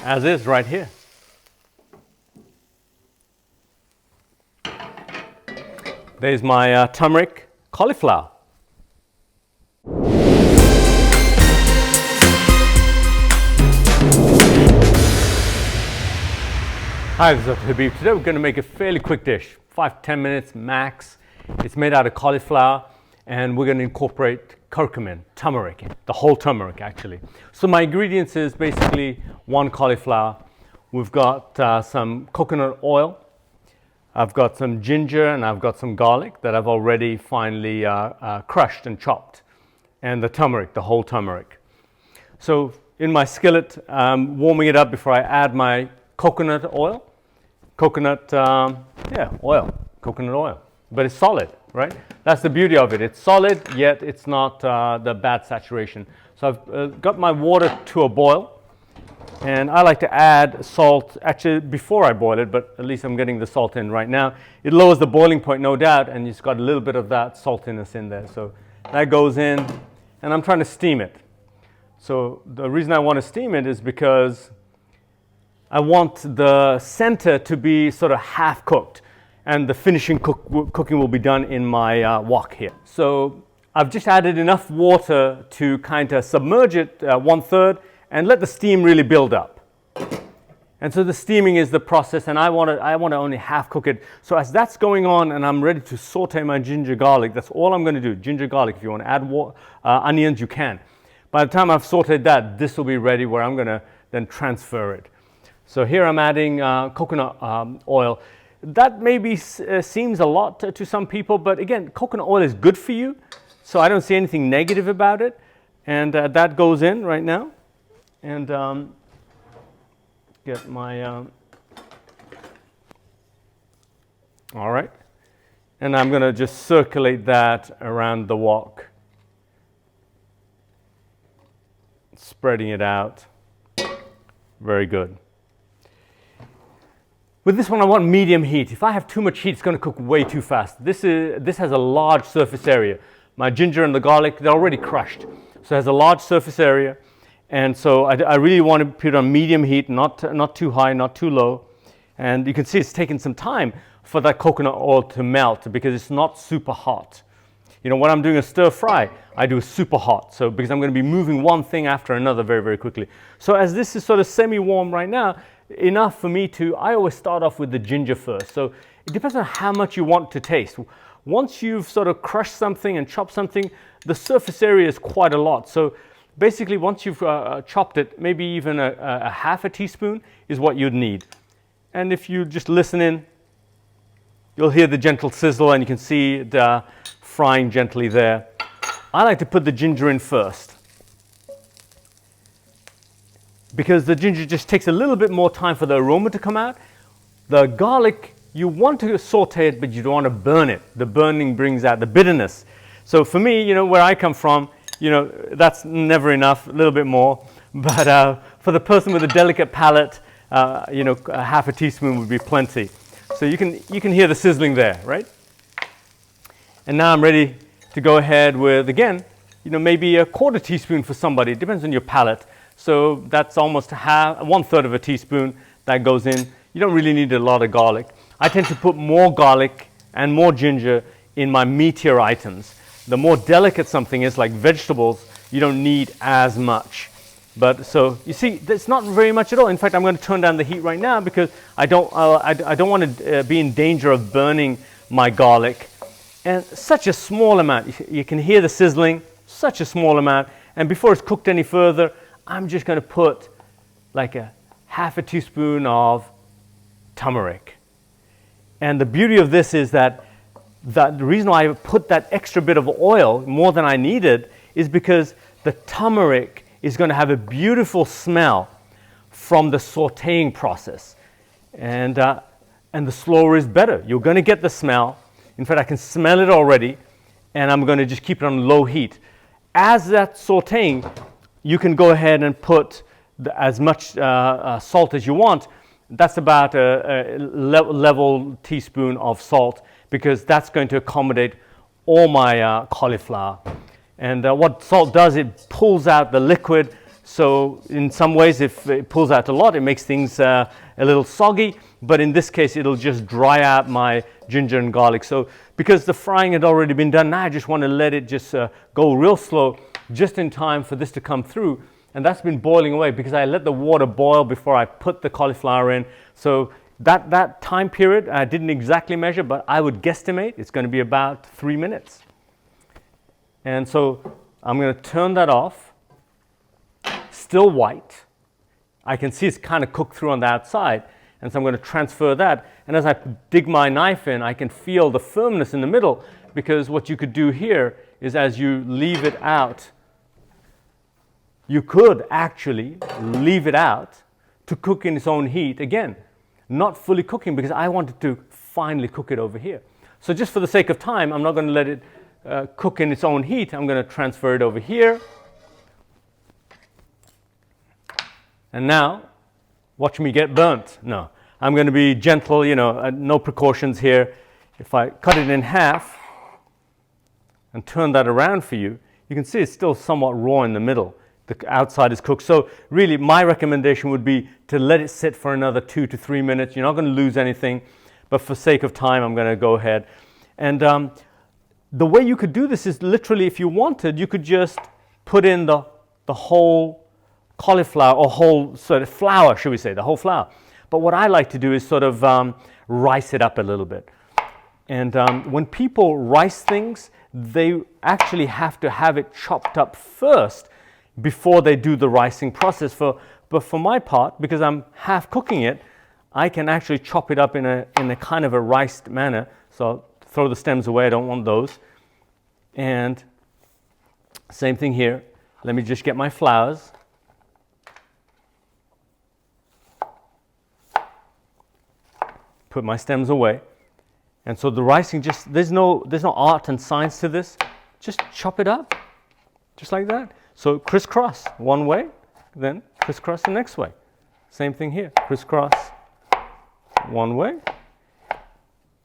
as is right here. There's my turmeric cauliflower. Hi, this is Dr. Habib. Today we're going to make a fairly quick dish, 5-10 minutes max. It's made out of cauliflower, and we're going to incorporate curcumin, turmeric, the whole turmeric actually. So my ingredients is basically 1 cauliflower. We've got some coconut oil. I've got some ginger, and I've got some garlic that I've already finely crushed and chopped, and the turmeric, the whole turmeric. So in my skillet, I'm warming it up before I add my coconut oil. Coconut oil, but it's solid, right? That's the beauty of it. It's solid, yet it's not the bad saturation. So I've got my water to a boil, and I like to add salt actually before I boil it, but at least I'm getting the salt in right now. It lowers the boiling point, no doubt, and it's got a little bit of that saltiness in there. So that goes in, and I'm trying to steam it. So the reason I want to steam it is because I want the center to be sort of half cooked, and the finishing cooking will be done in my wok here. So I've just added enough water to kind of submerge it 1/3 and let the steam really build up. And so the steaming is the process, and I want to only half cook it. So as that's going on and I'm ready to saute my ginger garlic, that's all I'm going to do. Ginger garlic. If you want to add onions, you can. By the time I've sauteed that, this will be ready where I'm going to then transfer it. So here I'm adding coconut oil. That maybe seems a lot to some people, but again, coconut oil is good for you, so I don't see anything negative about it. And that goes in right now. And get my, all right. And I'm going to just circulate that around the wok, spreading it out. Very good. With this one, I want medium heat. If I have too much heat, it's going to cook way too fast. This has a large surface area. My ginger and the garlic, they're already crushed. So it has a large surface area. And so I really want to put it on medium heat, not too high, not too low. And you can see it's taking some time for that coconut oil to melt because it's not super hot. You know, when I'm doing a stir fry, I do it super hot. So because I'm going to be moving one thing after another very, very quickly. So as this is sort of semi-warm right now, enough for me to, I always start off with the ginger first. So it depends on how much you want to taste. Once you've sort of crushed something and chopped something, the surface area is quite a lot. So basically once you've chopped it, maybe even a half a teaspoon is what you'd need. And if you just listen in, you'll hear the gentle sizzle, and you can see it frying gently there. I like to put the ginger in first, because the ginger just takes a little bit more time for the aroma to come out. The garlic, you want to saute it, but you don't want to burn it. The burning brings out the bitterness. So for me, you know, where I come from, you know, that's never enough, a little bit more. But for the person with a delicate palate, you know, a half a teaspoon would be plenty. So you can hear the sizzling there, right? And now I'm ready to go ahead with, again, you know, maybe a 1/4 teaspoon for somebody. It depends on your palate. So that's almost 1/3 of a teaspoon that goes in. You don't really need a lot of garlic. I tend to put more garlic and more ginger in my meatier items. The more delicate something is, like vegetables, you don't need as much. But so you see, it's not very much at all. In fact, I'm going to turn down the heat right now because I don't want to be in danger of burning my garlic. And such a small amount. You can hear the sizzling. Such a small amount. And before it's cooked any further, I'm just going to put like a half a teaspoon of turmeric. And the beauty of this is that the reason why I put that extra bit of oil, more than I needed, is because the turmeric is going to have a beautiful smell from the sauteing process. And the slower is better. You're going to get the smell. In fact, I can smell it already, and I'm going to just keep it on low heat. As that's sauteing, you can go ahead and put as much salt as you want. That's about a level teaspoon of salt, because that's going to accommodate all my cauliflower. And what salt does, it pulls out the liquid So in some ways, if it pulls out a lot, it makes things a little soggy. But in this case, it'll just dry out my ginger and garlic. So because the frying had already been done, now I just want to let it just go real slow, just in time for this to come through. And that's been boiling away because I let the water boil before I put the cauliflower in. So that time period, I didn't exactly measure, but I would guesstimate it's going to be about 3 minutes. And so I'm going to turn that off. Still white. I can see it's kind of cooked through on the outside. And so I'm going to transfer that. And as I dig my knife in, I can feel the firmness in the middle, because what you could do here is as you leave it out, you could actually leave it out to cook in its own heat. Again, not fully cooking because I wanted to finally cook it over here. So just for the sake of time, I'm not going to let it cook in its own heat. I'm going to transfer it over here. And now, watch me get burnt. No, I'm going to be gentle, no precautions here. If I cut it in half and turn that around for you, you can see it's still somewhat raw in the middle. The outside is cooked. So really, my recommendation would be to let it sit for another 2 to 3 minutes. You're not going to lose anything, but for sake of time, I'm going to go ahead. And the way you could do this is literally, if you wanted, you could just put in the whole cauliflower, or whole sort of flour, should we say, the whole flour. But what I like to do is sort of rice it up a little bit. And when people rice things, they actually have to have it chopped up first before they do the ricing process. But for my part, because I'm half cooking it, I can actually chop it up in a kind of a riced manner. So I'll throw the stems away, I don't want those. And same thing here. Let me just get my flours. Put my stems away. And so the ricing, there's no art and science to this. Just chop it up, just like that. So crisscross one way, then crisscross the next way. Same thing here, crisscross one way.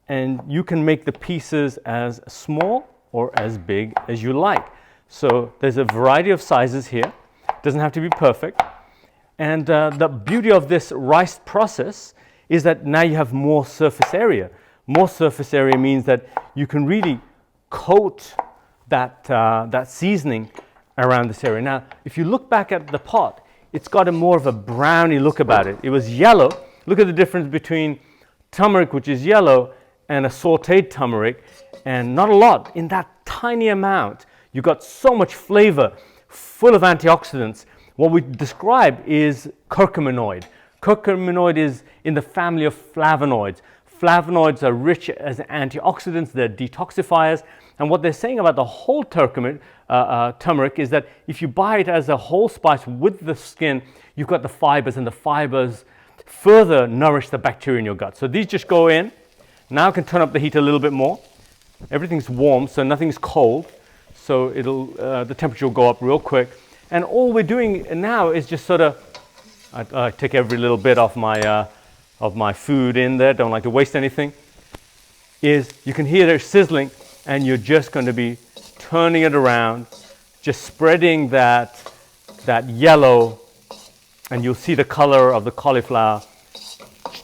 And you can make the pieces as small or as big as you like. So there's a variety of sizes here. It doesn't have to be perfect. And the beauty of this rice process is that now you have more surface area. More surface area means that you can really coat that seasoning around this area. Now, if you look back at the pot, it's got a more of a browny look about it. It was yellow. Look at the difference between turmeric, which is yellow, and a sauteed turmeric, and not a lot. In that tiny amount, you got so much flavor, full of antioxidants. What we describe is curcuminoid. Curcuminoid is in the family of flavonoids. Flavonoids are rich as antioxidants, they're detoxifiers. And what they're saying about the whole turmeric is that if you buy it as a whole spice with the skin, you've got the fibers, and the fibers further nourish the bacteria in your gut. So these just go in. Now I can turn up the heat a little bit more. Everything's warm, so nothing's cold. So the temperature will go up real quick. And all we're doing now is just sort of, I take every little bit of my food in there, don't like to waste anything, is you can hear it sizzling, and you're just going to be turning it around, just spreading that yellow, and you'll see the color of the cauliflower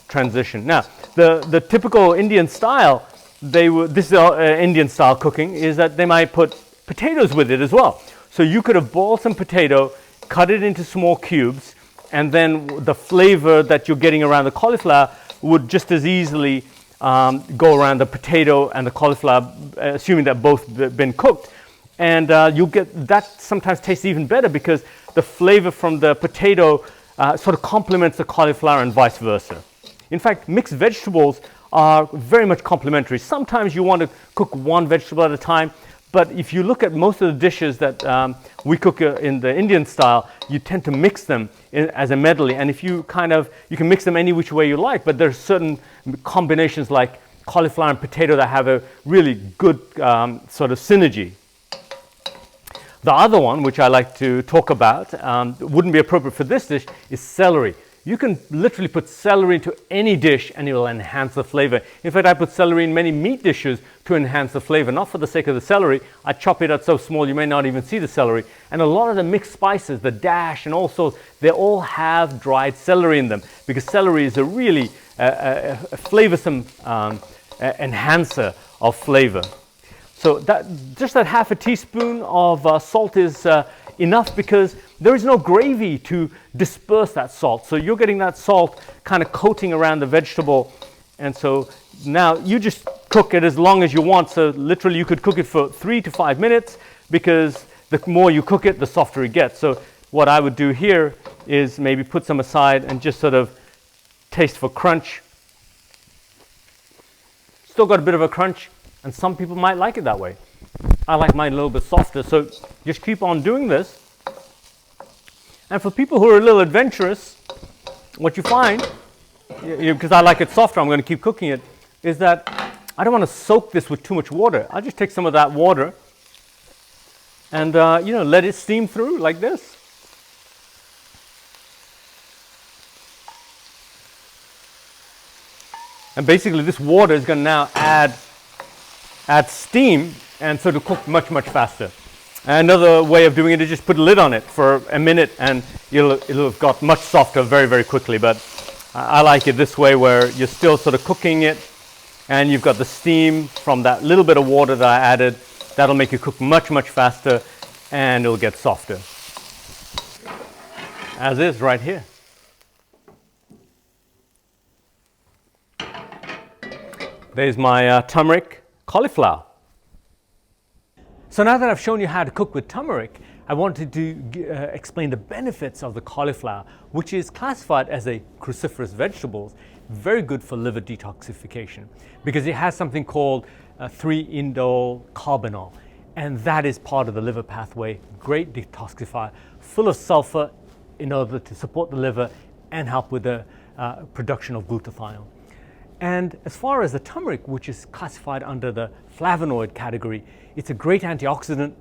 transition. Now, the typical Indian style, this is Indian style cooking, is that they might put potatoes with it as well. So you could have boiled some potato, cut it into small cubes, and then the flavor that you're getting around the cauliflower would just as easily go around the potato and the cauliflower, assuming that both been cooked. And you'll get that sometimes tastes even better because the flavor from the potato sort of complements the cauliflower and vice versa. In fact, mixed vegetables are very much complementary. Sometimes you want to cook one vegetable at a time, but if you look at most of the dishes that we cook in the Indian style, you tend to mix them as a medley. And if you you can mix them any which way you like, but there's certain combinations like cauliflower and potato that have a really good sort of synergy. The other one, which I like to talk about, wouldn't be appropriate for this dish, is celery. You can literally put celery into any dish and it will enhance the flavor. In fact, I put celery in many meat dishes to enhance the flavor, not for the sake of the celery. I chop it out so small you may not even see the celery. And a lot of the mixed spices, the dash and also, they all have dried celery in them because celery is a really a flavorsome enhancer of flavor. So just that half a teaspoon of salt is enough because there is no gravy to disperse that salt. So you're getting that salt kind of coating around the vegetable. And so now you just cook it as long as you want. So literally you could cook it for 3 to 5 minutes because the more you cook it, the softer it gets. So what I would do here is maybe put some aside and just sort of taste for crunch. Still got a bit of a crunch, and some people might like it that way. I like mine a little bit softer, so just keep on doing this. And for people who are a little adventurous, what you find, because I like it softer, I'm going to keep cooking it, is that I don't want to soak this with too much water. I'll just take some of that water and let it steam through like this. And basically this water is going to now add steam, and so to cook much faster. Another way of doing it is just put a lid on it for a minute and it'll have got much softer very quickly. But I like it this way where you're still sort of cooking it and you've got the steam from that little bit of water that I added. That'll make it cook much faster and it'll get softer. As is right here. There's my turmeric cauliflower. So now that I've shown you how to cook with turmeric, I wanted to explain the benefits of the cauliflower, which is classified as a cruciferous vegetable, very good for liver detoxification because it has something called 3-indole carbinol, and that is part of the liver pathway, great detoxifier, full of sulfur in order to support the liver and help with the production of glutathione. And as far as the turmeric, which is classified under the flavonoid category, it's a great antioxidant.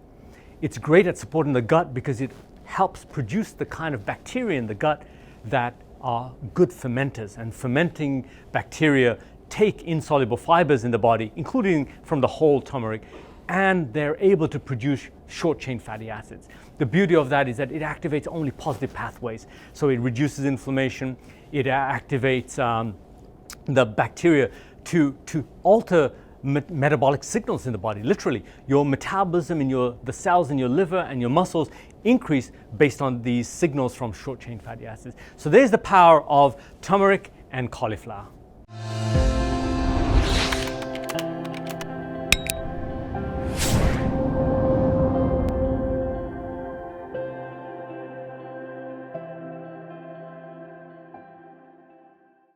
It's great at supporting the gut because it helps produce the kind of bacteria in the gut that are good fermenters. And fermenting bacteria take insoluble fibers in the body, including from the whole turmeric, and they're able to produce short-chain fatty acids. The beauty of that is that it activates only positive pathways. So it reduces inflammation, it activates the bacteria to alter metabolic signals in the body. Literally, your metabolism in the cells in your liver and your muscles increase based on these signals from short-chain fatty acids. So there's the power of turmeric and cauliflower.